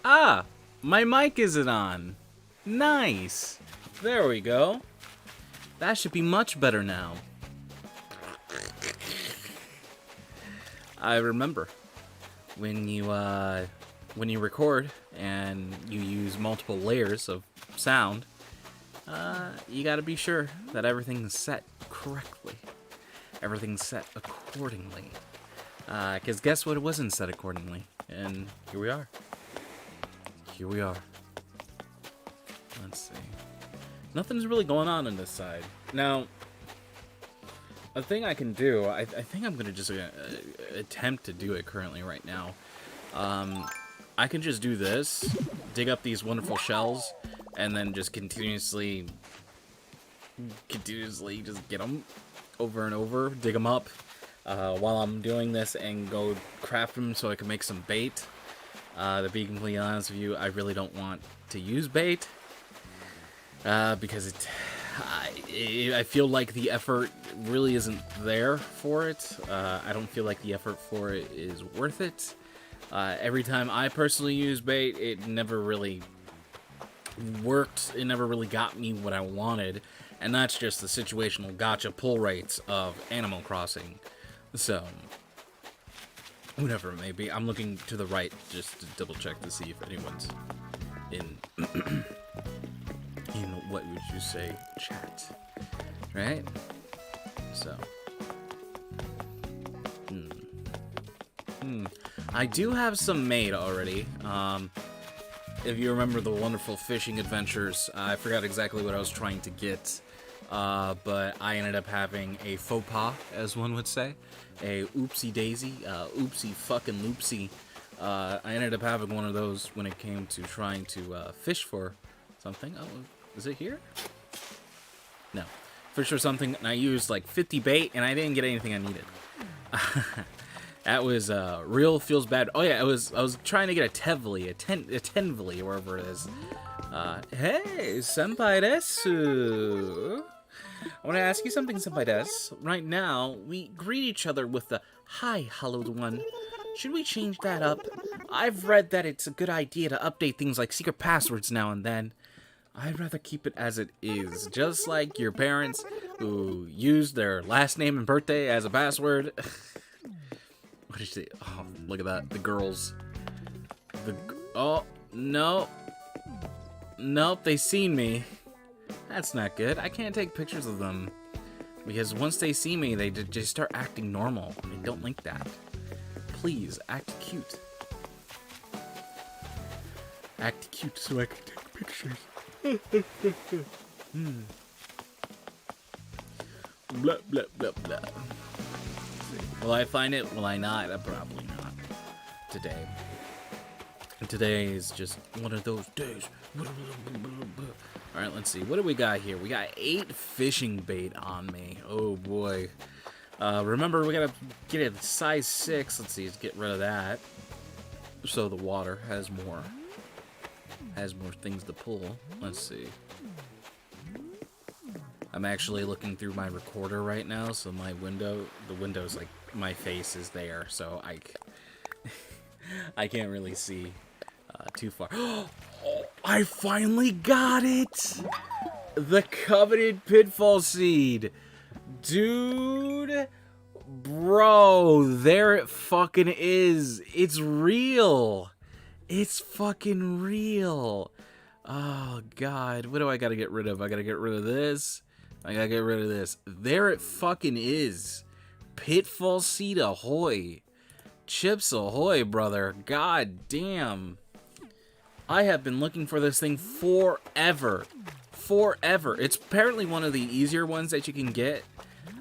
Ah, my mic isn't on. Nice. There we go. That should be much better now. I remember when you record and you use multiple layers of sound, you gotta be sure that everything's set correctly. Everything's set accordingly. Because guess what? It wasn't set accordingly. And here we are. Here we are. Let's see. Nothing's really going on this side. Now, a thing I can do, I think I'm going to just attempt to do it currently right now. I can just do this, dig up these wonderful shells, and then just continuously just get them over and over, dig them up while I'm doing this, and go craft them so I can make some bait. To be completely honest with you, I really don't want to use bait because I feel like the effort really isn't there for it. I don't feel like the effort for it is worth it. Every time I personally use bait, it never really worked. It never really got me what I wanted, and that's just the situational gotcha pull rates of Animal Crossing. So, whatever it may be, I'm looking to the right just to double check to see if anyone's in in what would you say, chat, right? So, I do have some made already. If you remember the wonderful fishing adventures, I forgot exactly what I was trying to get, but I ended up having a faux pas, as one would say, a oopsie daisy, oopsie fucking loopsie. I ended up having one of those when it came to trying to fish for something. Oh, is it here? No. Fish for something, and I used like 50 bait, and I didn't get anything I needed. That was real feels bad. Oh yeah, I was trying to get a tenvli, a tenvli, wherever it is. Hey, senpai desu. I want to ask you something, senpai desu. Right now, we greet each other with the "Hi, hallowed one." Should we change that up? I've read that it's a good idea to update things like secret passwords now and then. I'd rather keep it as it is, just like your parents who used their last name and birthday as a password. What did you say? Oh, look at that. The girls. Oh, no. Nope, they seen me. That's not good. I can't take pictures of them. Because once they see me, they just start acting normal. I don't like that. Please, act cute. Act cute so I can take pictures. Blah, blah, blah, blah. Will I find it? Will I not? Probably not. Today. And today is just one of those days. Alright, let's see. What do we got here? We got 8 fishing bait on me. Oh boy. Remember, we gotta get it size 6. Let's see, let's get rid of that. So the water has more things to pull. Let's see. I'm actually looking through my recorder right now, so the window's like, my face is there, so I can't really see too far. Oh, I finally got it! The coveted pitfall seed! Dude! Bro, there it fucking is! It's real! It's fucking real! Oh, God. What do I gotta get rid of? I gotta get rid of this. I gotta get rid of this. There it fucking is. Pitfall seed ahoy. Chips ahoy, brother. God damn. I have been looking for this thing forever. Forever. It's apparently one of the easier ones that you can get.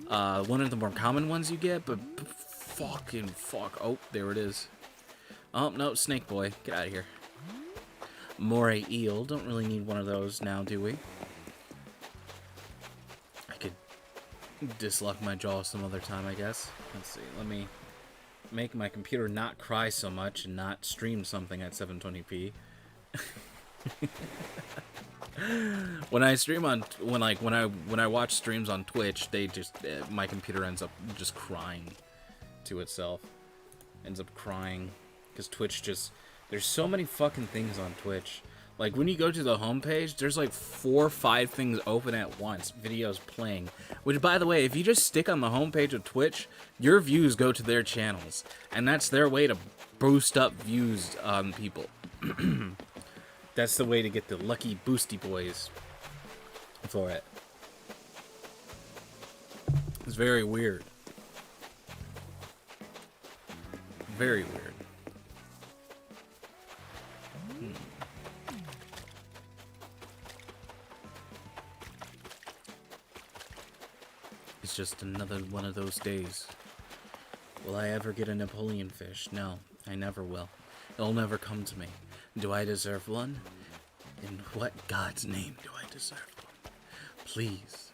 One of the more common ones you get, but fucking fuck. Oh, there it is. Oh, no, snake boy. Get out of here. Moray eel. Don't really need one of those now, do we? I could dislock my jaw some other time, I guess. Let's see. Let me make my computer not cry so much and not stream something at 720p. When I stream on when I watch streams on Twitch, they just my computer ends up just crying to itself. Ends up crying because Twitch just There's so many fucking things on Twitch. Like, when you go to the homepage, there's like 4 or 5 things open at once, videos playing. Which, by the way, if you just stick on the homepage of Twitch, your views go to their channels. And that's their way to boost up views on people. That's the way to get the lucky boosty boys for it. It's very weird. Very weird. It's just another one of those days. Will I ever get a Nepoleaon fish? No, I never will. It'll never come to me. Do I deserve one? In what God's name do I deserve one? Please,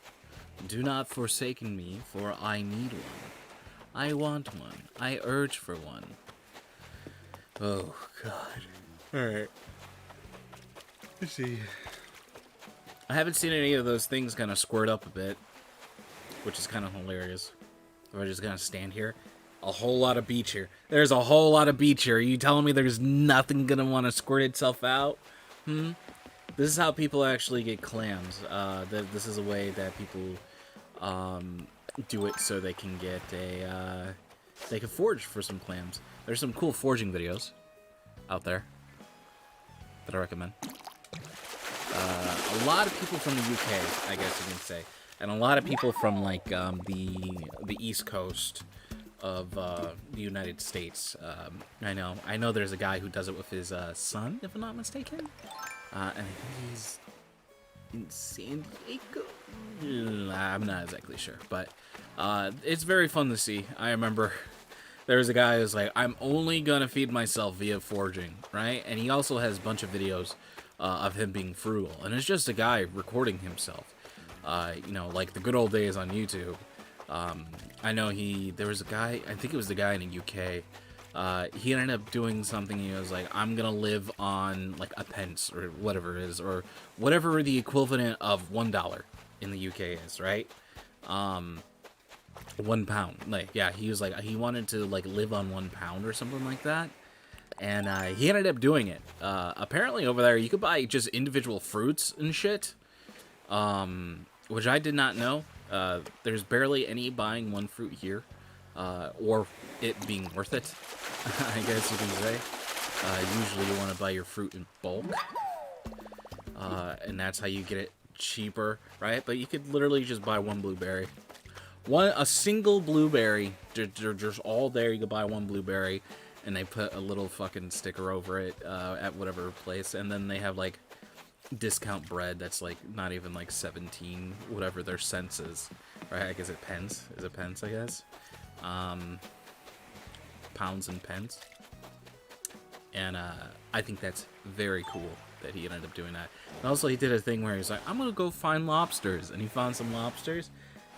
do not forsake me, for I need one. I want one. I urge for one. Oh, God. Alright. Let's see. I haven't seen any of those things kind of squirt up a bit, which is kind of hilarious. If I just gonna stand here. A whole lot of beach here. There's a whole lot of beach here. Are you telling me there's nothing gonna want to squirt itself out? This is how people actually get clams. This is a way that people do it so they can get a they can forage for some clams. There's some cool foraging videos out there that I recommend. A lot of people from the UK, I guess you can say, and a lot of people from like the East Coast of the United States. I know there's a guy who does it with his son, if I'm not mistaken, and I think he's in San Diego. I'm not exactly sure, but it's very fun to see. I remember there was a guy who's like, I'm only gonna feed myself via foraging, right? And he also has a bunch of videos of him being frugal, and it's just a guy recording himself. You know, like the good old days on YouTube. I know there was a guy, I think it was the guy in the UK, he ended up doing something. He was like, I'm gonna live on like a pence or whatever it is, or whatever the equivalent of $1 in the UK is, right? 1 pound. Like, yeah, he was like, he wanted to like live on 1 pound or something like that. And he ended up doing it. Apparently over there you could buy just individual fruits and shit, which I did not know. There's barely any buying one fruit here, or it being worth it, I guess you can say. Usually you want to buy your fruit in bulk, and that's how you get it cheaper, right? But you could literally just buy one blueberry. A single blueberry, they're just all there. You could buy one blueberry, and they put a little fucking sticker over it at whatever place, and then they have like discount bread that's like not even like 17 whatever their cents is, right? I guess it pence. Is it pence? I guess pounds and pence. And I think that's very cool that he ended up doing that. And also he did a thing where he's like, I'm gonna go find lobsters, and he found some lobsters,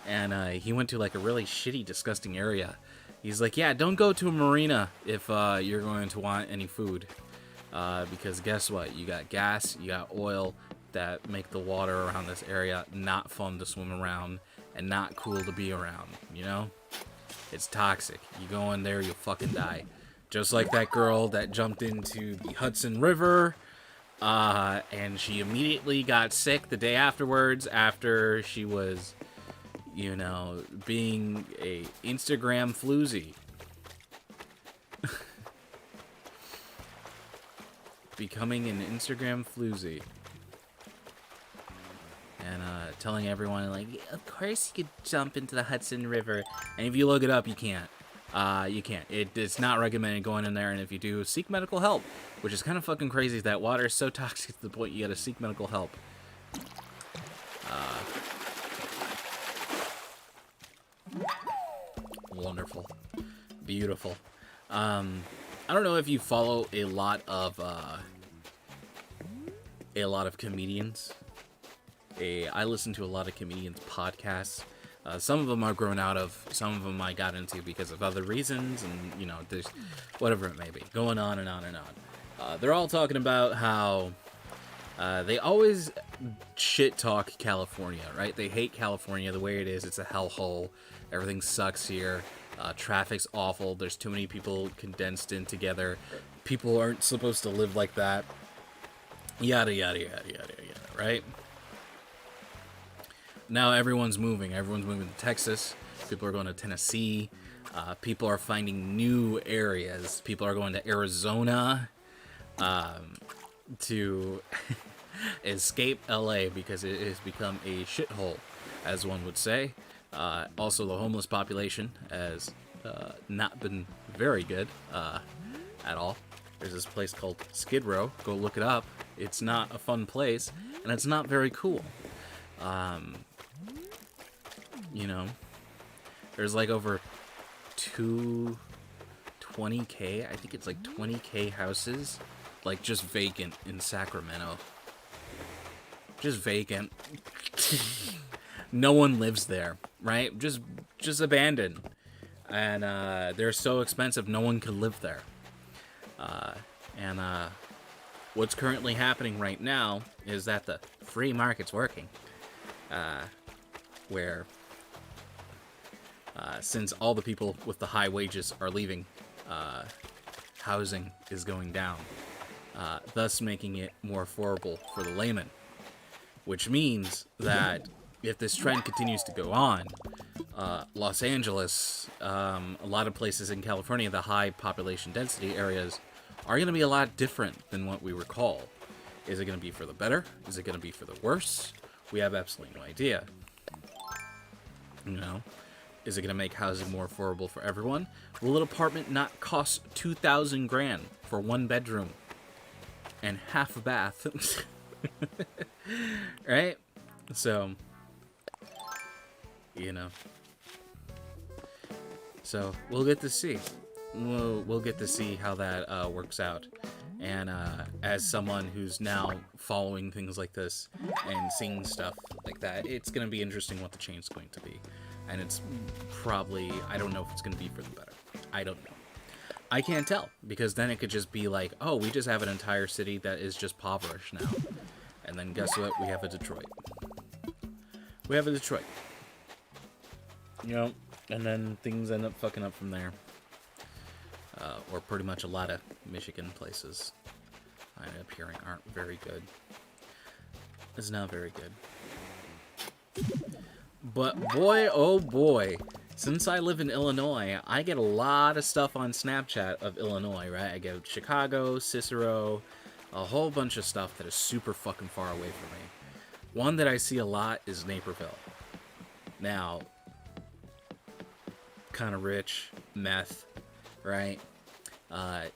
and he went to like a really shitty, disgusting area. He's like, yeah, don't go to a marina if you're going to want any food. Because guess what? You got gas, you got oil that make the water around this area not fun to swim around and not cool to be around, you know? It's toxic. You go in there, you'll fucking die. Just like that girl that jumped into the Hudson River, and she immediately got sick the day afterwards after she was, you know, being a Instagram floozy. Becoming an Instagram floozy. And telling everyone, like, of course you could jump into the Hudson River. And if you look it up, you can't. You can't. It's not recommended going in there, and if you do, seek medical help. Which is kind of fucking crazy. That water is so toxic to the point you gotta seek medical help. Wonderful. Beautiful. I don't know if you follow a lot of comedians. I listen to a lot of comedians' podcasts. Some of them I've grown out of. Some of them I got into because of other reasons, and you know, there's whatever it may be, going on and on and on. They're all talking about how they always shit talk California, right? They hate California the way it is. It's a hellhole. Everything sucks here. Traffic's awful. There's too many people condensed in together. people aren't supposed to live like that. Yada, yada, yada, yada, yada, right? Now everyone's moving. Everyone's moving to Texas. People are going to Tennessee. People are finding new areas. People are going to Arizona to escape LA because it has become a shithole, as one would say. Also, the homeless population has not been very good at all. There's this place called Skid Row. Go look it up. It's not a fun place, and it's not very cool. You know, there's like over 20K, I think it's like 20K houses, like just vacant in Sacramento. Just vacant. No one lives there, right? Just abandoned. And they're so expensive, no one could live there. And what's currently happening right now is that the free market's working. Where since all the people with the high wages are leaving, housing is going down, thus making it more affordable for the layman. Which means that if this trend continues to go on, Los Angeles, a lot of places in California, the high population density areas, are going to be a lot different than what we recall. Is it going to be for the better? Is it going to be for the worse? We have absolutely no idea. You know, is it going to make housing more affordable for everyone? Will an apartment not cost 2,000 grand for one bedroom and half a bath? Right? So, you know. So, we'll get to see. We'll get to see how that works out. And as someone who's now following things like this and seeing stuff like that, it's going to be interesting what the change is going to be. And it's probably, I don't know if it's going to be for the better. I don't know. I can't tell, because then it could just be like, oh, we just have an entire city that is just impoverished now. And then guess what? We have a Detroit. We have a Detroit. You know, and then things end up fucking up from there. Or pretty much a lot of Michigan places I end up hearing aren't very good. It's not very good. But boy, oh boy, since I live in Illinois, I get a lot of stuff on Snapchat of Illinois, right? I get Chicago, Cicero, a whole bunch of stuff that is super fucking far away from me. One that I see a lot is Naperville. Now, kind of rich, meth, right?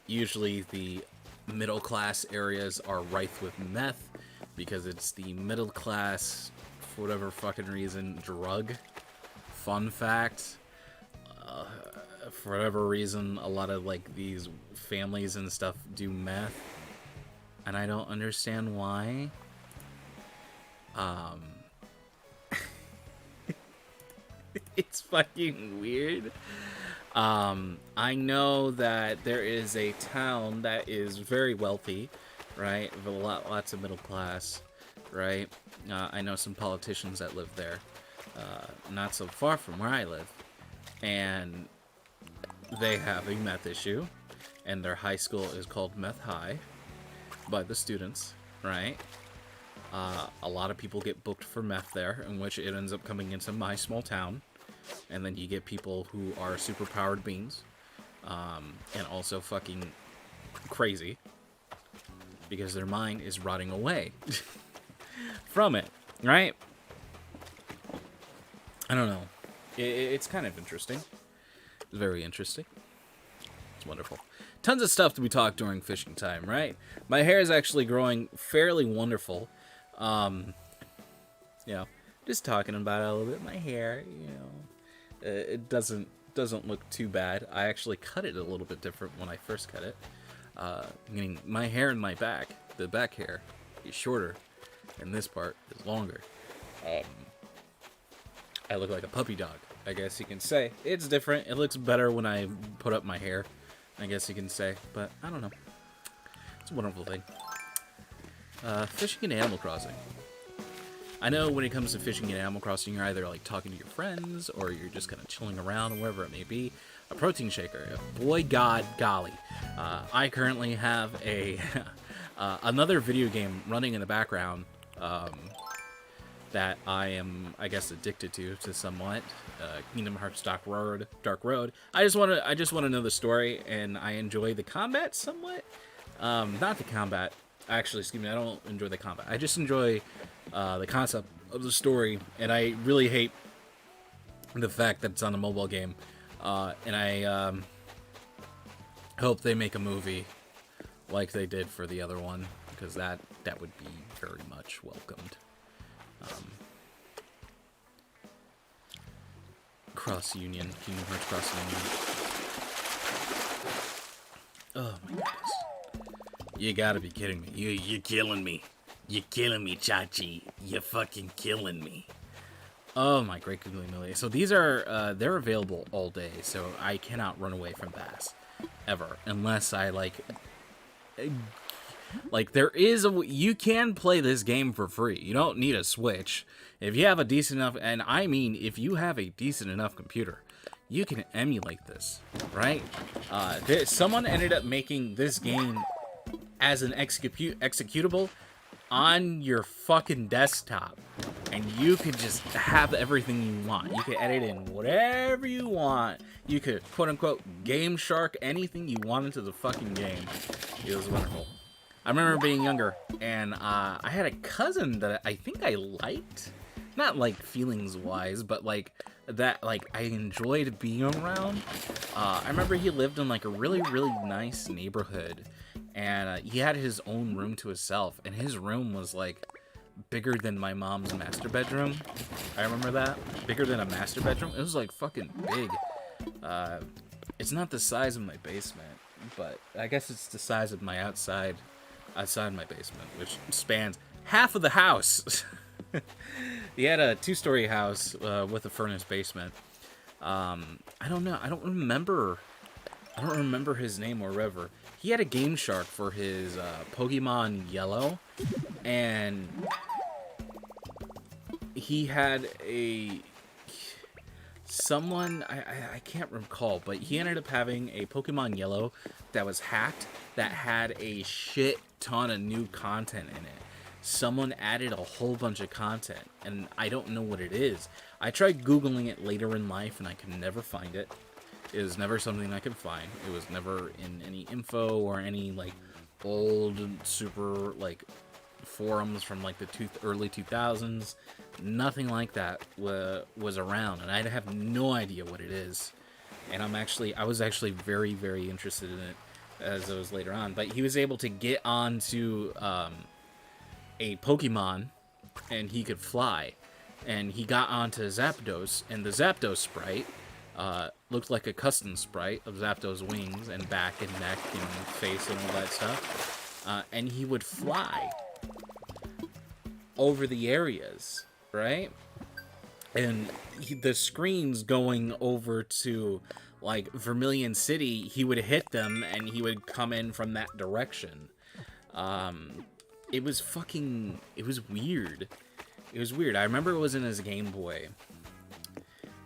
Usually the middle class areas are rife with meth because it's the middle class, for whatever fucking reason, drug. Fun fact, for whatever reason, a lot of like these families and stuff do meth, and I don't understand why. It's fucking weird. I know that there is a town that is very wealthy, right? With lots of middle class, right? I know some politicians that live there, not so far from where I live, and they have a meth issue, and their high school is called Meth High by the students, right? A lot of people get booked for meth there, in which it ends up coming into my small town. And then you get people who are super powered beings, and also fucking crazy, because their mind is rotting away from it, right? I don't know. It's kind of interesting. It's very interesting. It's wonderful. Tons of stuff to be talked during fishing time, right? My hair is actually growing fairly wonderful. You know, just talking about it a little bit. My hair, you know. It doesn't look too bad. I actually cut it a little bit different when I first cut it. Meaning my hair in my back, the back hair, is shorter, and this part is longer. I look like a puppy dog, I guess you can say. It's different. It looks better when I put up my hair, I guess you can say. But I don't know. It's a wonderful thing. Fishing in Animal Crossing. I know when it comes to fishing in Animal Crossing, you're either like talking to your friends or you're just kind of chilling around or wherever it may be. A protein shaker, boy, God, golly. I currently have a another video game running in the background that I am, I guess, addicted to somewhat. Kingdom Hearts Dark Road. I just want to know the story, and I enjoy the combat somewhat. Not the combat. Actually, excuse me. I don't enjoy the combat. I just enjoy the concept of the story, and I really hate the fact that it's on a mobile game. And I hope they make a movie like they did for the other one, because that would be very much welcomed. Cross Union, Kingdom Hearts Cross Union. Oh my goodness! You gotta be kidding me! You're killing me! You're killing me, Chachi! You're fucking killing me! Oh my great googly moly! So these are they're available all day, so I cannot run away from bass ever, unless I like there is you can play this game for free. You don't need a Switch. If you have a decent enough, and I mean if you have a decent enough computer, you can emulate this, right? Someone ended up making this game as an executable on your fucking desktop, and you could just have everything you want. You could edit in whatever you want. You could quote unquote game shark anything you want into the fucking game. It was wonderful. I remember being younger, and I had a cousin that I think I liked. Not like feelings wise, but like that I enjoyed being around. I remember he lived in like a really nice neighborhood, and he had his own room to himself, and his room was like bigger than my mom's master bedroom. I remember that. Bigger than a master bedroom. It was like fucking big. It's not the size of my basement, but I guess it's the size of my outside my basement, which spans half of the house. He had a 2-story house with a furnace basement. I don't know. I don't remember his name or whatever. He had a Game Shark for his Pokemon Yellow, and he had someone I can't recall, but he ended up having a Pokemon Yellow that was hacked that had a shit ton of new content in it. Someone added a whole bunch of content, and I don't know what it is. I tried Googling it later in life, and I could never find it. It was never something I could find. It was never in any info or any like old super like forums from like the early 2000s. Nothing like that was around, and I have no idea what it is. And I was actually very interested in it as it was later on. But he was able to get onto a Pokemon, and he could fly, and he got onto Zapdos, and the Zapdos sprite looked like a custom sprite of Zapdos' wings and back and neck and face and all that stuff, and he would fly over the areas, right? And the screens going over to like Vermilion City, he would hit them and he would come in from that direction. It was weird. It was weird. I remember it was in his Game Boy.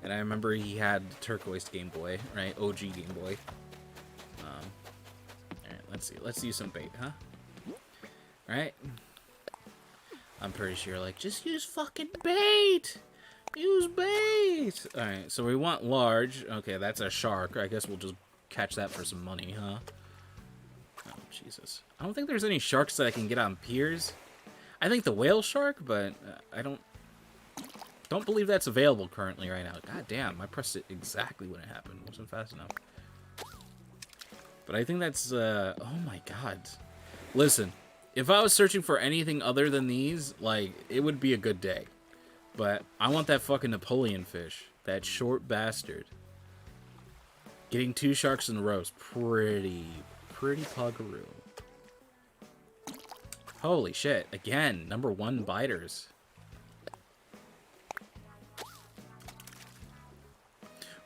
And I remember he had the turquoise Game Boy, right? OG Game Boy. Alright, let's see. Let's use some bait, huh? Alright. I'm pretty sure, like, just use fucking bait! Use bait! Alright, so we want large. Okay, that's a shark. I guess we'll just catch that for some money, huh? Oh, Jesus. I don't think there's any sharks that I can get on piers. I think the whale shark, but I don't believe that's available currently right now. God damn, I pressed it exactly when it happened. It wasn't fast enough. But I think that's, oh my god. Listen, if I was searching for anything other than these, like, it would be a good day. But I want that fucking Nepoleaon fish. That short bastard. Getting 2 sharks in a row is pretty puggaroo. Holy shit. Again, #1 biters.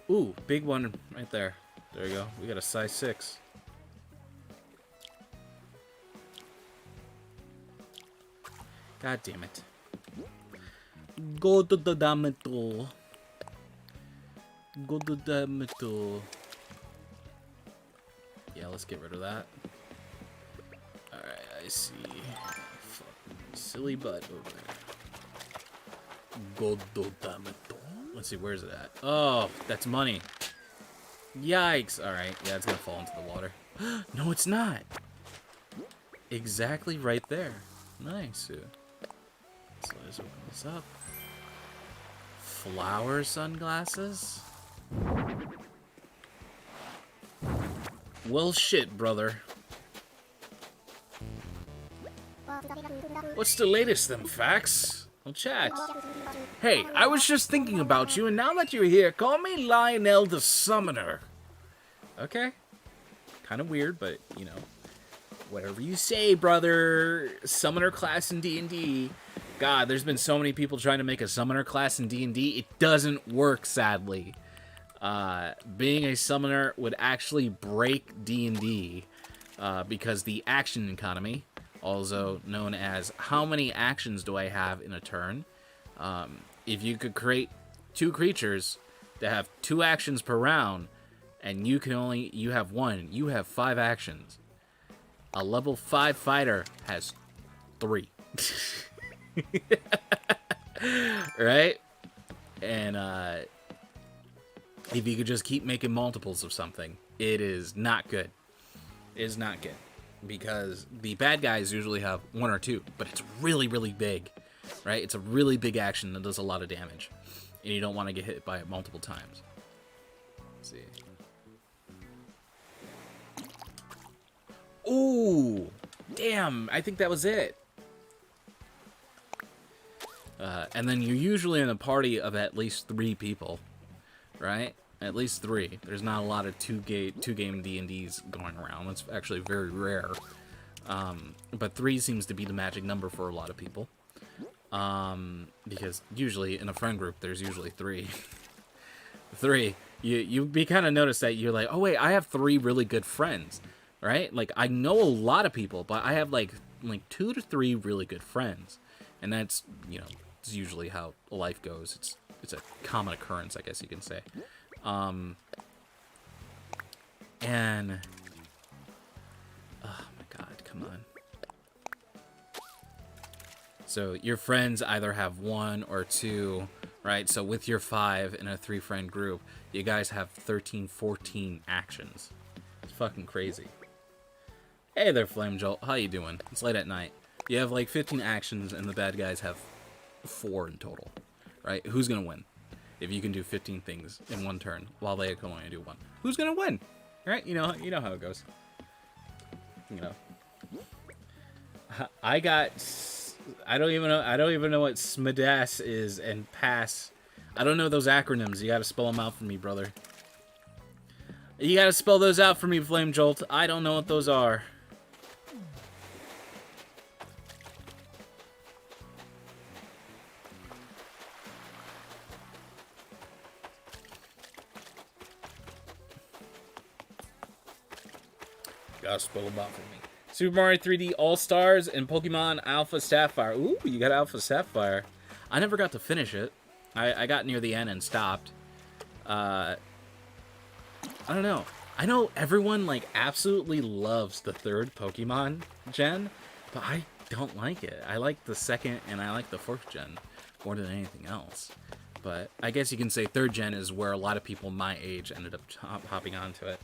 Ooh, big one right there. There you go. We got a size 6. God damn it. Go to the diameter. Go to the diameter. Yeah, let's get rid of that. Alright, I see. Fucking silly butt over there. Go to diameter. Let's see, where's it at? Oh, that's money. Yikes. Alright, yeah, it's gonna fall into the water. No, it's not. Exactly right there. Nice. So let's open this up. Flower sunglasses? Well, shit, brother. What's the latest, them facts? Well, chat. Hey, I was just thinking about you, and now that you're here, call me Lionel the Summoner. Okay. Kind of weird, but, you know. Whatever you say, brother. Summoner class in D&D. God, there's been so many people trying to make a summoner class in D&D. It doesn't work, sadly. Being a summoner would actually break D&D because the action economy, also known as how many actions do I have in a turn, if you could create 2 creatures that have 2 actions per round, and you have 1, you have 5 actions. A level 5 fighter has 3. Right? And if you could just keep making multiples of something, it is not good. It is not good. Because the bad guys usually have 1 or 2, but it's really, really big. Right? It's a really big action that does a lot of damage. And you don't want to get hit by it multiple times. Let's see. Ooh! Damn, I think that was it. And then you're usually in a party of at least 3 people, right? At least 3. There's not a lot of two-game D&Ds going around. That's actually very rare. But 3 seems to be the magic number for a lot of people. Because usually in a friend group, there's usually 3. 3. You kind of notice that you're like, oh wait, I have 3 really good friends, right? Like I know a lot of people, but I have like 2 to 3 really good friends, and that's, you know, it's usually how life goes. It's a common occurrence, I guess you can say. And oh my god, come on. So your friends either have 1 or 2, right? So with your 5 in a 3-friend group, you guys have 13, 14 actions. It's fucking crazy. Hey there, Flame Jolt. How you doing? It's late at night. You have like 15 actions, and the bad guys have 4 in total, right? Who's gonna win if you can do 15 things in 1 turn while they can only do 1? Who's gonna win, right? You know how it goes. You know, I don't even know what SMDAS is and pass. I don't know those acronyms. You gotta spell them out for me, brother. You gotta spell those out for me, Flame Jolt. I don't know what those are. Gotta spell them out for me. Super Mario 3D All-Stars and Pokemon Alpha Sapphire. Ooh, you got Alpha Sapphire. I never got to finish it. I got near the end and stopped. I don't know. I know everyone, like, absolutely loves the 3rd Pokemon gen, but I don't like it. I like the 2nd and I like the 4th gen more than anything else. But I guess you can say 3rd gen is where a lot of people my age ended up hopping onto it.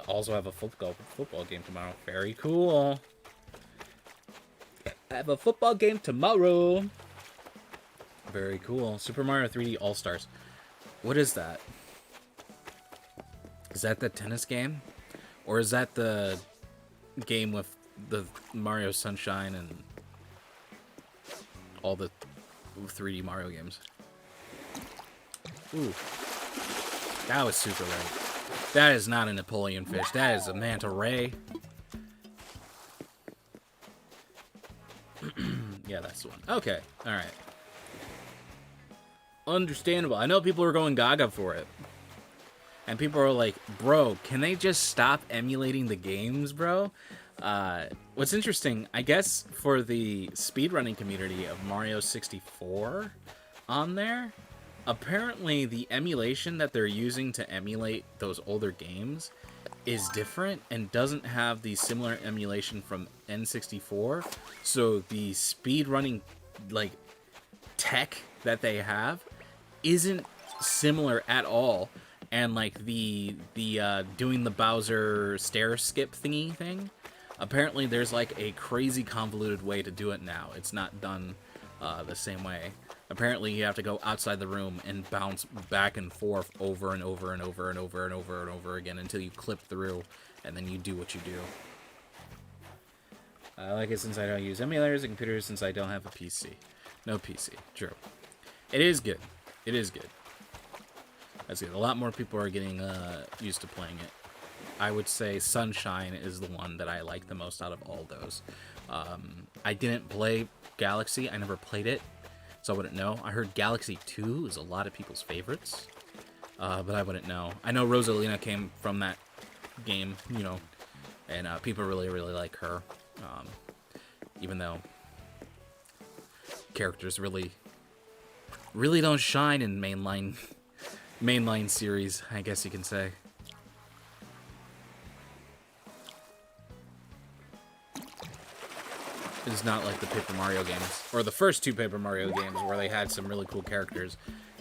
Also have a football game tomorrow. Very cool. I have a football game tomorrow. Very cool. Super Mario 3D All-Stars. What is that? Is that the tennis game? Or is that the game with the Mario Sunshine and all the 3D Mario games? Ooh. That was super right. That is not a Nepoleon Fish. That is a manta ray. Yeah, that's the one. Okay, alright. Understandable. I know people are going gaga for it. And people are like, bro, can they just stop emulating the games, bro? What's interesting, I guess, for the speedrunning community of Mario 64 on there, apparently the emulation that they're using to emulate those older games is different and doesn't have the similar emulation from N64. So the speedrunning, like, tech that they have isn't similar at all. And, like, the doing the Bowser stair skip thingy thing, apparently there's, like, a crazy convoluted way to do it now. It's not done the same way. Apparently you have to go outside the room and bounce back and forth over and over and over and over and over and over again until you clip through, and then you do what you do. I like it since I don't use emulators and computers since I don't have a PC. No PC. True. It is good. It is good. That's good. A lot more people are getting used to playing it. I would say Sunshine is the one that I like the most out of all those. I didn't play Galaxy. I never played it, so I wouldn't know. I heard Galaxy 2 is a lot of people's favorites, but I wouldn't know. I know Rosalina came from that game, you know, and people really, really like her, even though characters really don't shine in mainline series, I guess you can say. It's not like the Paper Mario games, or the first two Paper Mario games where they had some really cool characters,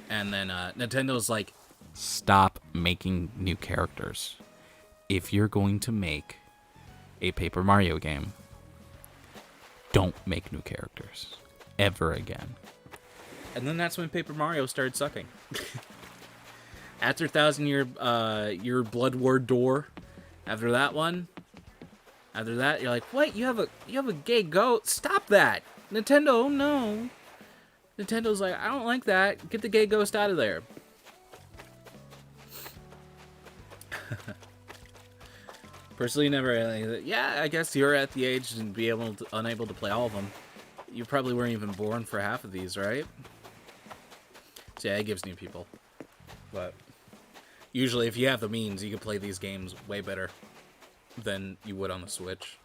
and then Nintendo's like, stop making new characters. If you're going to make a Paper Mario game, don't make new characters ever again. And then that's when Paper Mario started sucking. After 1,000 Year Blood War Door, after that, you're like, what? You have a gay goat? Stop that, Nintendo! No, Nintendo's like, I don't like that. Get the gay ghost out of there. Personally, never. Yeah, I guess you're at the age to be unable to play all of them. You probably weren't even born for half of these, right? So yeah, it gives new people. But usually, if you have the means, you can play these games way better than you would on the Switch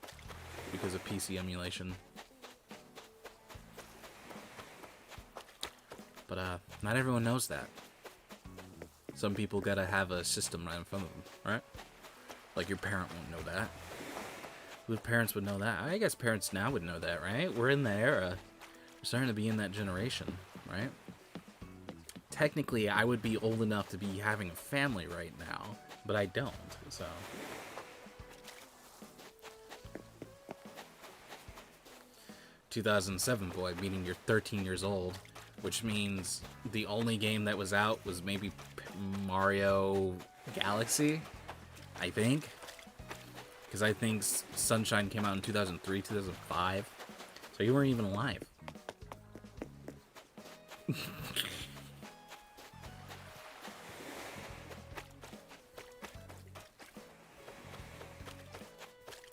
because of PC emulation. But not everyone knows that. Some people gotta have a system right in front of them, right? Like your parent won't know that. Whose parents would know that? I guess parents now would know that, right? We're in the era. We're starting to be in that generation, right? Technically, I would be old enough to be having a family right now, but I don't, so. 2007, boy, meaning you're 13 years old, which means the only game that was out was maybe Mario Galaxy, I think. Because I think Sunshine came out in 2003, 2005. So you weren't even alive.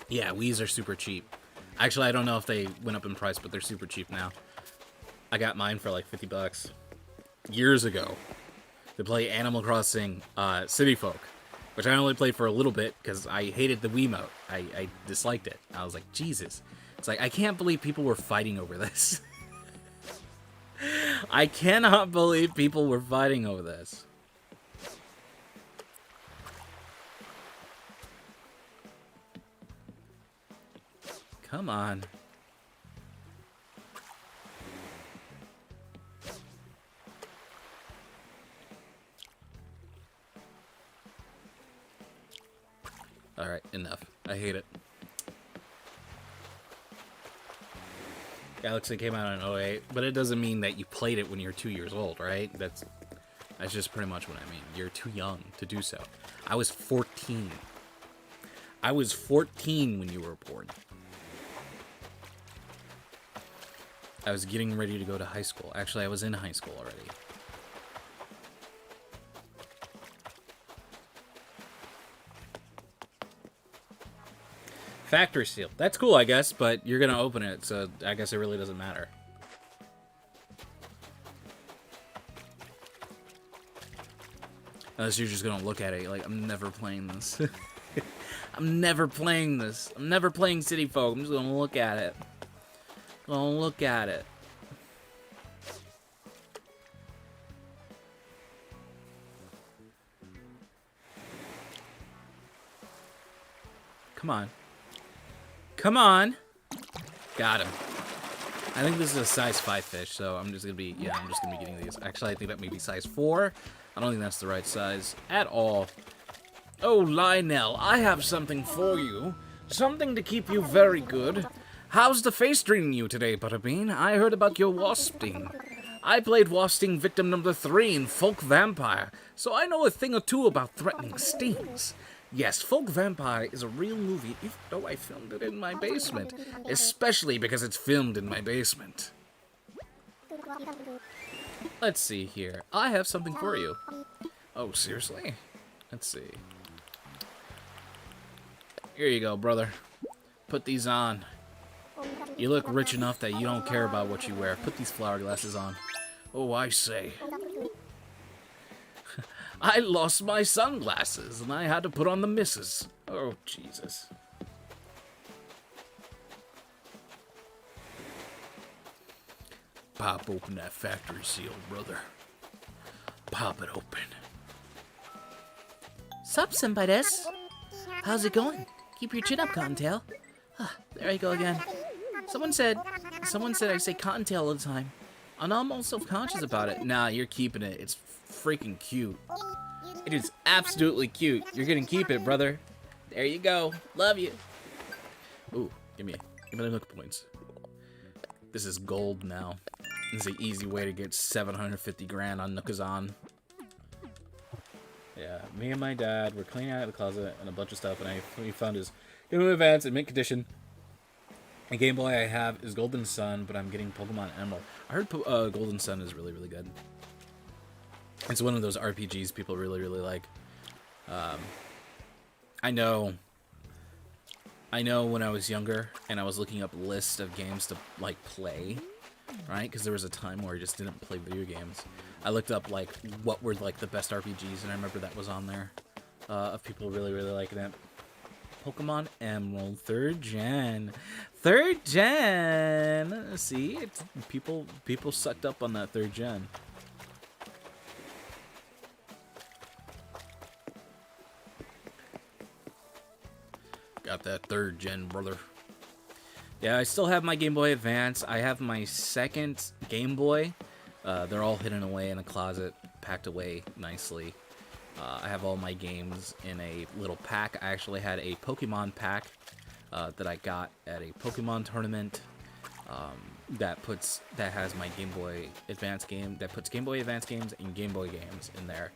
Yeah, Wii's are super cheap. Actually, I don't know if they went up in price, but they're super cheap now. I got mine for like 50 bucks years ago to play Animal Crossing City Folk, which I only played for a little bit because I hated the Wiimote. I disliked it. I was like, Jesus. It's like, I can't believe people were fighting over this. I cannot believe people were fighting over this. Come on. Alright, enough. I hate it. Galaxy came out in 08, but it doesn't mean that you played it when you're 2 years old, right? That's just pretty much what I mean. You're too young to do so. I was 14. I was 14 when you were born. I was getting ready to go to high school. Actually, I was in high school already. Factory seal. That's cool, I guess, but you're gonna open it, so I guess it really doesn't matter. Unless you're just gonna look at it like, I'm never playing this. I'm never playing this. I'm never playing City Folk. I'm just gonna look at it. Gonna look at it. Come on. Come on. Got him. I think this is a size 5 fish, so I'm just gonna be, I'm just gonna be getting these. Actually, I think that may be size 4. I don't think that's the right size at all. Oh, Lionel, I have something for you. Something to keep you very good. How's the face treating you today, Butterbean? I heard about your wasp sting. I played wasp sting victim number 3 in Folk Vampire, so I know a thing or two about threatening stings. Yes, Folk Vampire is a real movie, even though I filmed it in my basement. Especially because it's filmed in my basement. Let's see here. I have something for you. Oh, seriously? Let's see. Here you go, brother. Put these on. You look rich enough that you don't care about what you wear. Put these flower glasses on. Oh, I say. I lost my sunglasses, and I had to put on the misses. Oh, Jesus. Pop open that factory seal, brother. Pop it open. Sup, senpai-des? How's it going? Keep your chin up, Cottontail. Ah, there I go again. Someone said I say Cottontail all the time. I'm almost self-conscious about it. Nah, you're keeping it. It's freaking cute. It is absolutely cute. You're gonna keep it, brother. There you go. Love you. Ooh, give me the look points. This is gold now. This is an easy way to get 750 grand on Nookazon. Yeah, me and my dad were cleaning out the closet and a bunch of stuff, and we found his Game Boy Advance in mint condition. The Game Boy I have is Golden Sun, but I'm getting Pokemon Emerald. I heard Golden Sun is really, really good. It's one of those RPGs people really, really like. I know when I was younger and I was looking up lists of games to like play, right? Because there was a time where I just didn't play video games. I looked up like what were like the best RPGs, and I remember that was on there of people really, really liking it. Pokemon Emerald, 3rd gen. 3rd gen. See, it's people sucked up on that 3rd gen. Got that 3rd gen, brother. Yeah, I still have my Game Boy Advance. I have my 2nd Game Boy. They're all hidden away in a closet, packed away nicely. I have all my games in a little pack. I actually had a Pokemon pack that I got at a Pokemon tournament that has my Game Boy Advance game, that puts Game Boy Advance games and Game Boy games in there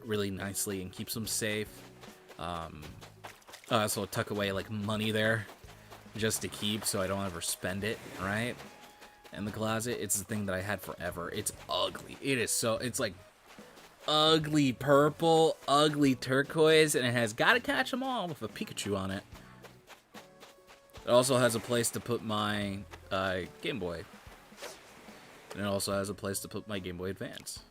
really nicely and keeps them safe. I also tuck away like money there just to keep so I don't ever spend it, right? In the closet, it's the thing that I had forever. It's ugly. It's like ugly purple, ugly turquoise, and it has Gotta Catch 'Em All with a Pikachu on it. It also has a place to put my Game Boy. And it also has a place to put my Game Boy Advance.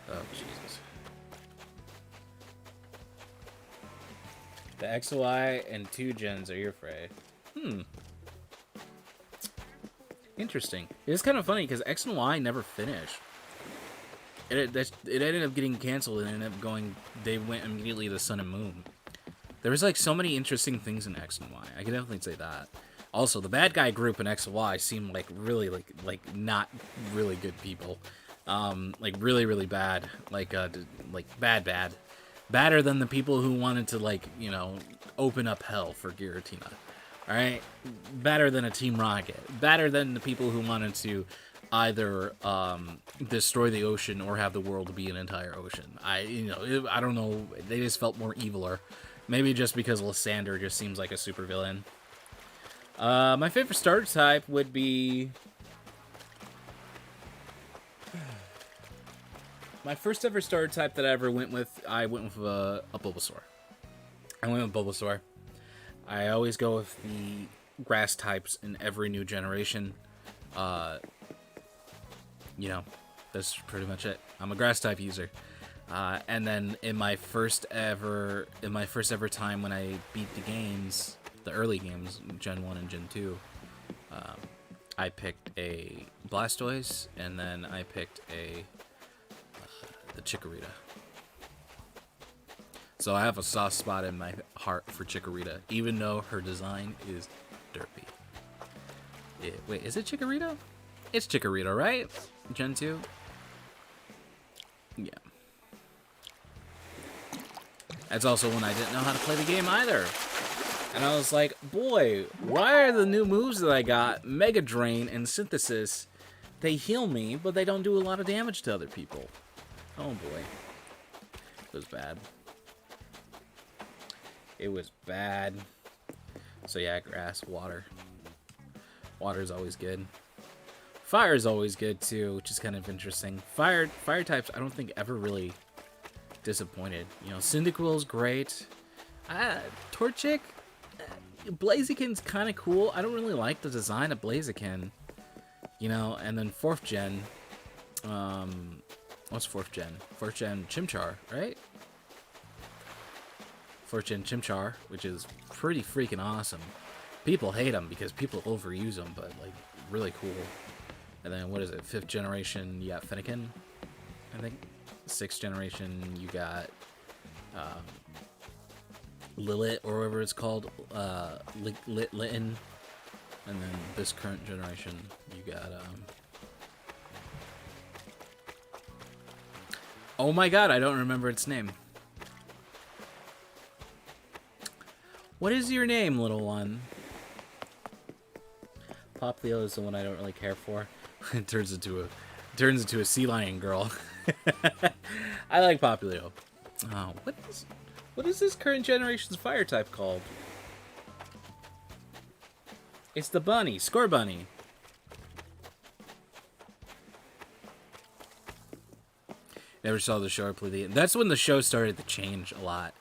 Oh, Jesus. The XY and 2 gens are your fray. Interesting. It's kind of funny because X and Y never finished. It ended up getting canceled and ended up going. They went immediately to Sun and Moon. There was like so many interesting things in X and Y. I can definitely say that. Also, the bad guy group in X and Y seemed like really like not really good people. Like really, really bad. Like bad. Badder than the people who wanted to, like, you know, open up hell for Giratina. Alright? Badder than a Team Rocket. Badder than the people who wanted to either destroy the ocean or have the world be an entire ocean. I don't know. They just felt more eviler. Maybe just because Lysander just seems like a supervillain. My favorite starter type would be... My first ever starter type that I ever went with, I went with a Bulbasaur. I always go with the grass types in every new generation. You know, That's pretty much it. I'm a grass type user. And then in my first ever time when I beat the games, the early games, Gen 1 and Gen 2, I picked a Blastoise, and then I picked the Chikorita. So I have a soft spot in my heart for Chikorita, even though her design is derpy. Wait, is it Chikorita? It's Chikorita, right? Gen 2? Yeah. That's also when I didn't know how to play the game either. And I was like, boy, why are the new moves that I got, Mega Drain and Synthesis, they heal me, but they don't do a lot of damage to other people? Oh boy. It was bad. It was bad. So yeah, grass, water. Water's always good. Fire's always good too, which is kind of interesting. Fire types I don't think ever really disappointed. You know, Cyndaquil's great. Torchic, Blaziken's kind of cool. I don't really like the design of Blaziken. You know, and then 4th gen. What's 4th gen? 4th gen Chimchar, right? 4th gen Chimchar, which is pretty freaking awesome. People hate them because people overuse them, but like really cool. And then what is it? 5th generation, you got Fennekin, I think. 6th generation, you got Lilith, or whatever it's called, Litten. And then this current generation, you got oh my god, I don't remember its name. What is your name, little one? Poplio is the one I don't really care for. It turns into a sea lion girl. I like Poplio. Oh, what is this current generation's fire type called? It's the bunny, Scorbunny. Never saw the show or played the game. That's when the show started to change a lot.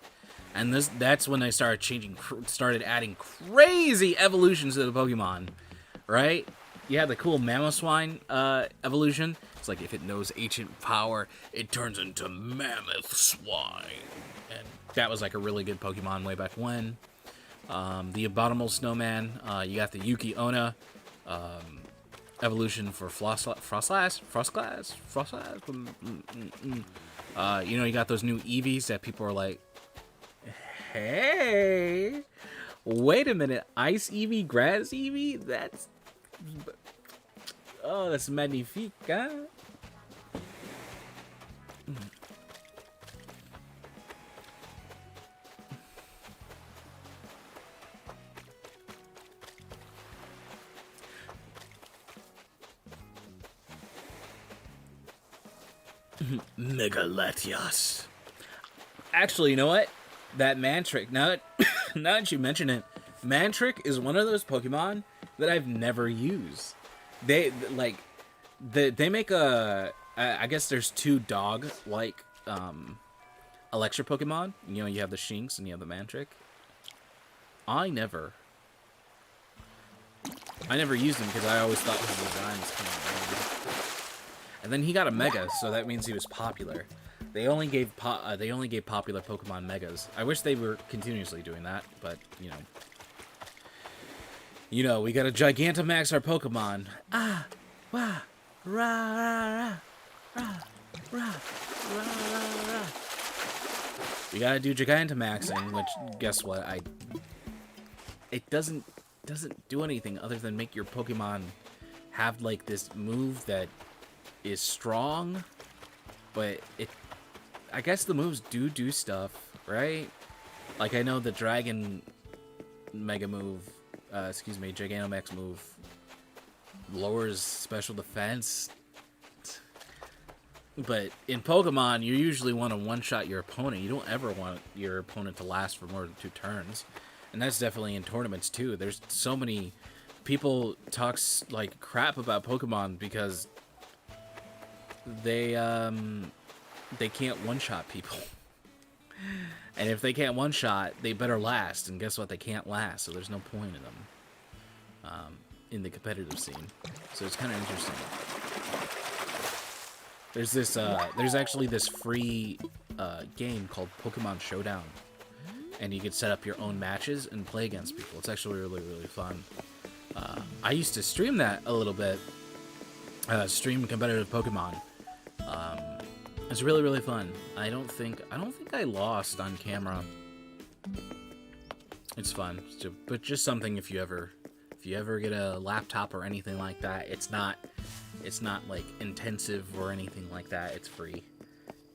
And that's when they started adding crazy evolutions to the Pokemon, right? You had the cool Mamoswine evolution. It's like if it knows ancient power, it turns into Mammoth Swine. And that was like a really good Pokemon way back when. The Abominable Snowman. You got the Yuki Onna evolution for Frostlass. You know, you got those new Eevees that people are like, hey, wait a minute, Ice Eevee, Grass Eevee? That's magnifique, huh? Megalatios. Actually, you know what? That Mantric, now that you mention it, Mantric is one of those Pokemon that I've never used. They make I guess there's two dog-like Electric Pokemon. You know, you have the Shinx and you have the Mantric. I never used him because I always thought his design was kind of lame. And then he got a Mega, so that means he was popular. They only gave popular Pokemon Megas. I wish they were continuously doing that, but you know, we gotta Gigantamax our Pokemon. Ah, wah, rah, rah, rah, rah, rah, rah, rah. We gotta do Gigantamaxing, which guess what? It doesn't do anything other than make your Pokemon have like this move that is strong, but I guess the moves do stuff, right? Like I know the Dragon Mega move, Gigantamax move lowers special defense, but in Pokemon you usually want to one-shot your opponent. You don't ever want your opponent to last for more than 2 turns, and that's definitely in tournaments too. There's so many people talks like crap about Pokemon because they can't one-shot people. And if they can't one-shot, they better last. And guess what? They can't last, so there's no point in them in the competitive scene. So it's kind of interesting. There's actually this free game called Pokemon Showdown, and you could set up your own matches and play against people. It's actually really, really fun. I used to stream that a little bit. Stream competitive Pokemon. It's really, really fun. I don't think I lost on camera. It's fun, but just something if you ever get a laptop or anything like that. It's not like intensive or anything like that. It's free.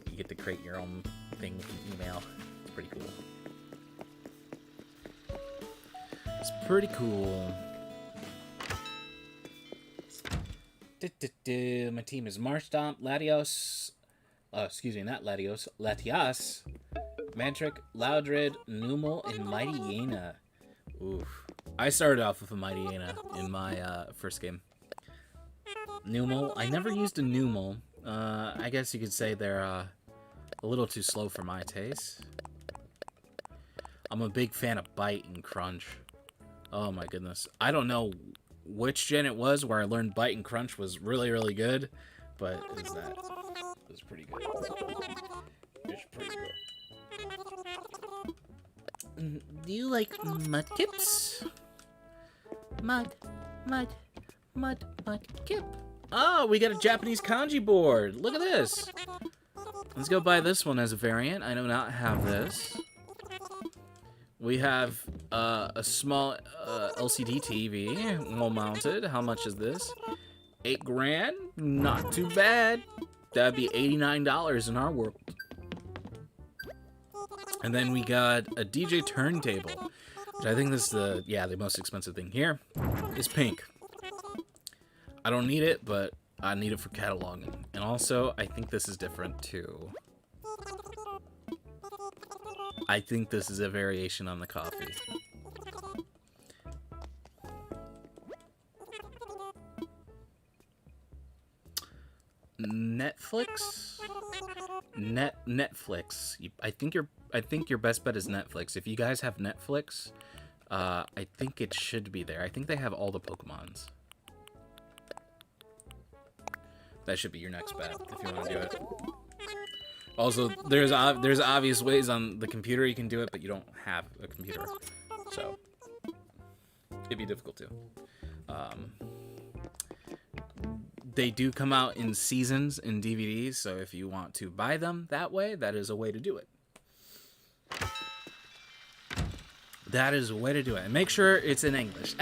You get to create your own thing with an email. It's pretty cool. It's pretty cool. My team is Marstomp, Latios. Not Latios. Latias, Mantric, Loudred, Numel, and Mighty Hyena. Oof. I started off with a Mighty Hyena in my first game. Numel. I never used a Numel. I guess you could say they're a little too slow for my taste. I'm a big fan of Bite and Crunch. Oh my goodness. I don't know which gen it was where I learned Bite and Crunch was really, really good, but it was pretty good. It's pretty good. Do you like Mudkips? Mudkip. Oh, we got a Japanese kanji board. Look at this. Let's go buy this one as a variant. I do not have this. We have a small LCD TV, wall mounted. How much is this? $8 grand? Not too bad. That'd be $89 in our world. And then we got a DJ turntable, which I think this is the most expensive thing here. Is pink. I don't need it, but I need it for cataloging. And also, I think this is different too. I think this is a variation on the coffee. Netflix? Netflix. I think your best bet is Netflix. If you guys have Netflix, I think it should be there. I think they have all the Pokemons. That should be your next bet if you want to do it. Also, there's obvious ways on the computer you can do it, but you don't have a computer, so it'd be difficult to. They do come out in seasons in DVDs, so if you want to buy them that way, that is a way to do it. That is a way to do it, and make sure it's in English.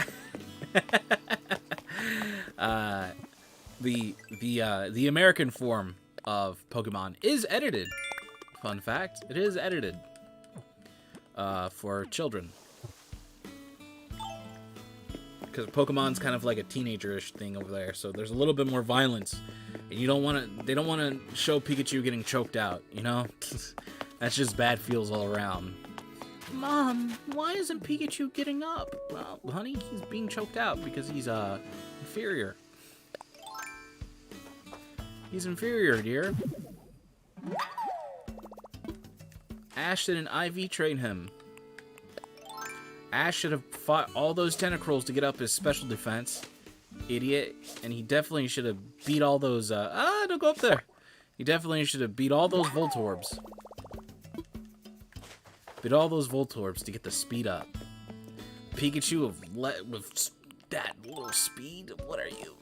The American form of Pokemon is edited. Fun fact, it is edited for children. Because Pokemon's kind of like a teenager-ish thing over there, so there's a little bit more violence. And you don't want to, they don't want to show Pikachu getting choked out, you know? That's just bad feels all around. Mom, why isn't Pikachu getting up? Well, honey, he's being choked out because he's inferior. He's inferior, dear. Ash didn't IV train him. Ash should have fought all those Tentacruels to get up his special defense. Idiot. And he definitely should have beat all those, don't go up there. He definitely should have beat all those Voltorbs. Beat all those Voltorbs to get the speed up. Pikachu with that little speed? What are you?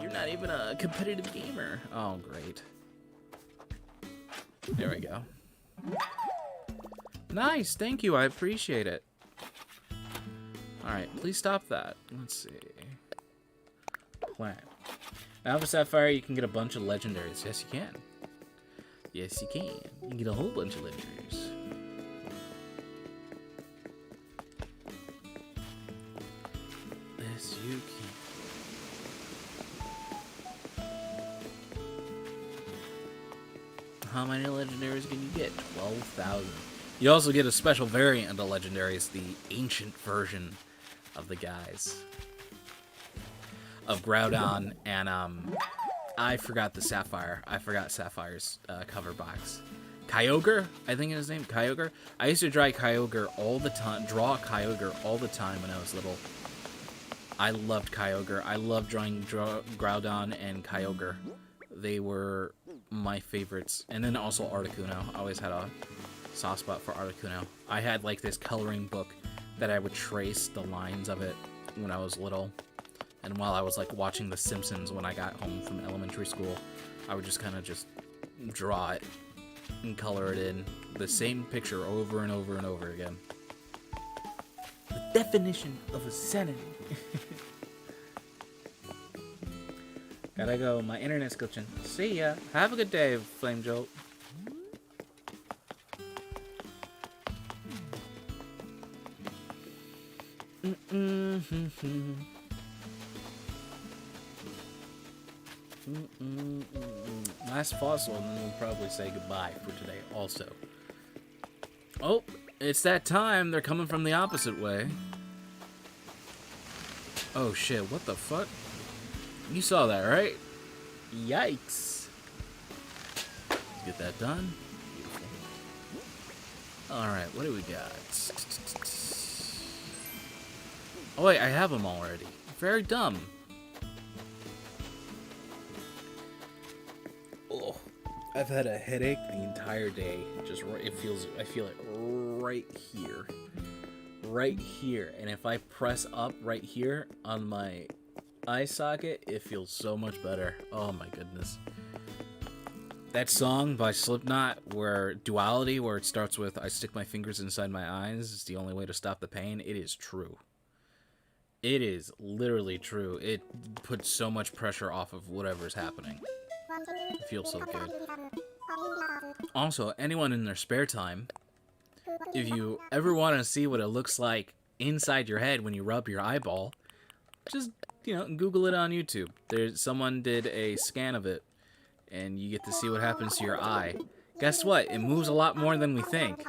You're not even a competitive gamer. Oh, great. There we go. Nice, thank you, I appreciate it. Alright, please stop that. Let's see. Plant. Alpha Sapphire, you can get a bunch of legendaries. Yes, you can. Yes, you can. You can get a whole bunch of legendaries. Yes, you can. How many legendaries can you get? 12,000. You also get a special variant of the legendaries, the ancient version of the guys. Of Groudon and, I forgot the Sapphire. I forgot Sapphire's cover box. Kyogre, I think is his name, Kyogre. I used to draw Kyogre all the time when I was little. I loved Kyogre. I loved drawing Groudon and Kyogre. They were my favorites. And then also Articuno. I always had a soft spot for Articuno. I had like this coloring book that I would trace the lines of it when I was little. And while I was like watching The Simpsons when I got home from elementary school, I would just kind of just draw it and color it in. The same picture over and over and over again. The definition of a sentence. Gotta go. My internet's glitching. See ya. Have a good day, Flame Jolt. Last fossil, and then we'll probably say goodbye for today also. Oh, it's that time. They're coming from the opposite way. Oh shit, what the fuck? You saw that, right? Yikes. Let's get that done. Beautiful. Alright, what do we got? Oh wait, I have them already. Very dumb. Oh, I've had a headache the entire day. Just I feel it right here. Right here. And if I press up right here on my eye socket, it feels so much better. Oh my goodness. That song by Slipknot, where Duality, where it starts with I stick my fingers inside my eyes, is the only way to stop the pain. It is true. It is literally true. It puts so much pressure off of whatever's happening. It feels so good. Also, anyone in their spare time, if you ever want to see what it looks like inside your head when you rub your eyeball, just, you know, Google it on YouTube. Someone did a scan of it, and you get to see what happens to your eye. Guess what? It moves a lot more than we think.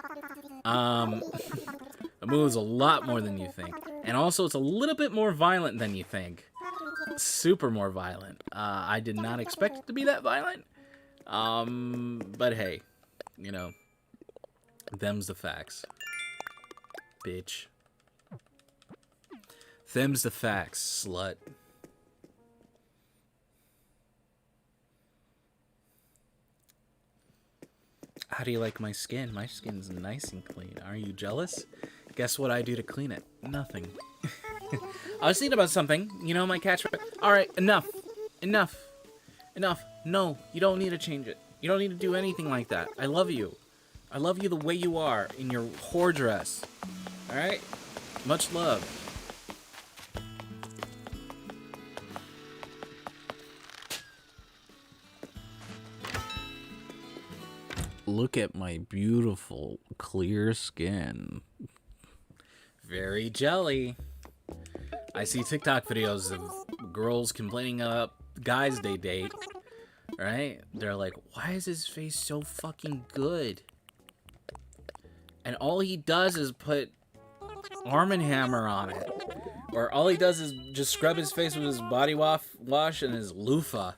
It moves a lot more than you think. And also, it's a little bit more violent than you think. Super more violent. I did not expect it to be that violent. But hey, you know, them's the facts. Bitch. Them's the facts, slut. How do you like my skin? My skin's nice and clean. Are you jealous? Guess what I do to clean it? Nothing. I was thinking about something. You know, my catch... Alright, enough. Enough. Enough. No, you don't need to change it. You don't need to do anything like that. I love you. I love you the way you are in your whore dress. Alright? Much love. Look at my beautiful, clear skin. Very jelly. I see TikTok videos of girls complaining about guys they date, right? They're like, why is his face so fucking good? And all he does is put Arm & Hammer on it. Or all he does is just scrub his face with his body wash and his loofah.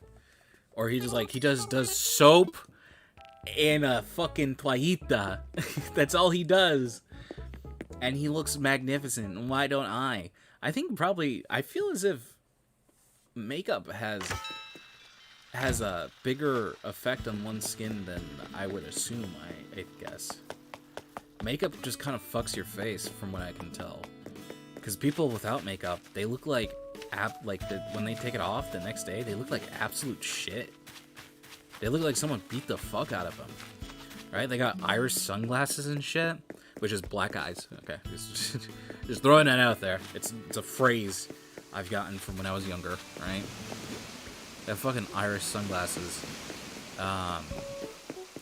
Or he just does soap and a fucking toallita. That's all he does. And he looks magnificent. And why don't I? I think probably, I feel as if makeup has a bigger effect on one's skin than I would assume, I guess. Makeup just kind of fucks your face, from what I can tell. Because people without makeup, they look like, when they take it off the next day, they look like absolute shit. They look like someone beat the fuck out of them. Right? They got iris sunglasses and shit. Which is black eyes. Okay. Just throwing that out there. It's a phrase I've gotten from when I was younger, right? They have fucking iris sunglasses. And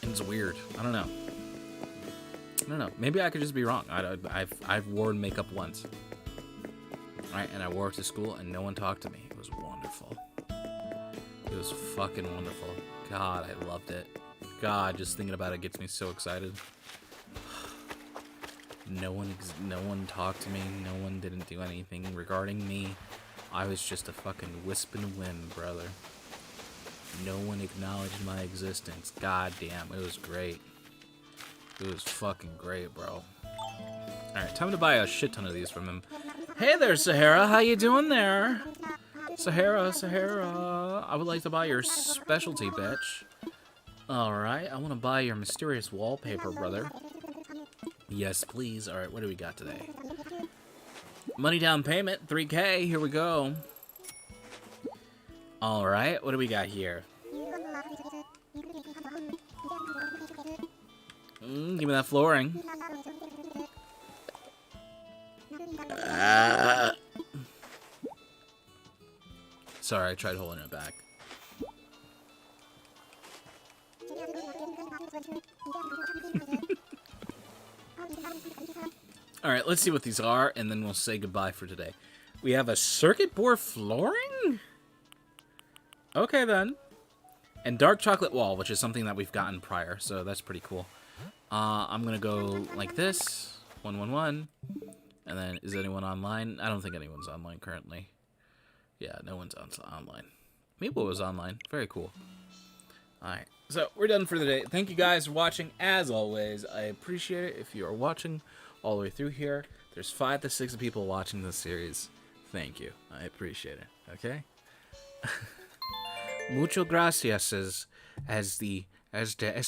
it's weird. I don't know. Maybe I could just be wrong. I've worn makeup once. Right? And I wore it to school and no one talked to me. It was wonderful. It was fucking wonderful. God, I loved it. God, just thinking about it gets me so excited. No one talked to me. No one didn't do anything regarding me. I was just a fucking wisp and whim, brother. No one acknowledged my existence. God damn, it was great. It was fucking great, bro. Alright, time to buy a shit ton of these from him. Hey there, Sahara. How you doing there? Sahara. I would like to buy your specialty, bitch. Alright, I want to buy your mysterious wallpaper, brother. Yes, please. Alright, what do we got today? Money down payment, 3K. Here we go. Alright, what do we got here? Give me that flooring. Sorry, I tried holding it back. Alright, let's see what these are, and then we'll say goodbye for today. We have a circuit board flooring? Okay, then. And dark chocolate wall, which is something that we've gotten prior, so that's pretty cool. I'm gonna go like this. 111. And then, is anyone online? I don't think anyone's online currently. Yeah, no one's online. Meeple was online. Very cool. Alright, so we're done for the day. Thank you guys for watching. As always, I appreciate it if you are watching all the way through here. There's 5 to 6 people watching this series. Thank you. I appreciate it. Okay? Mucho gracias as the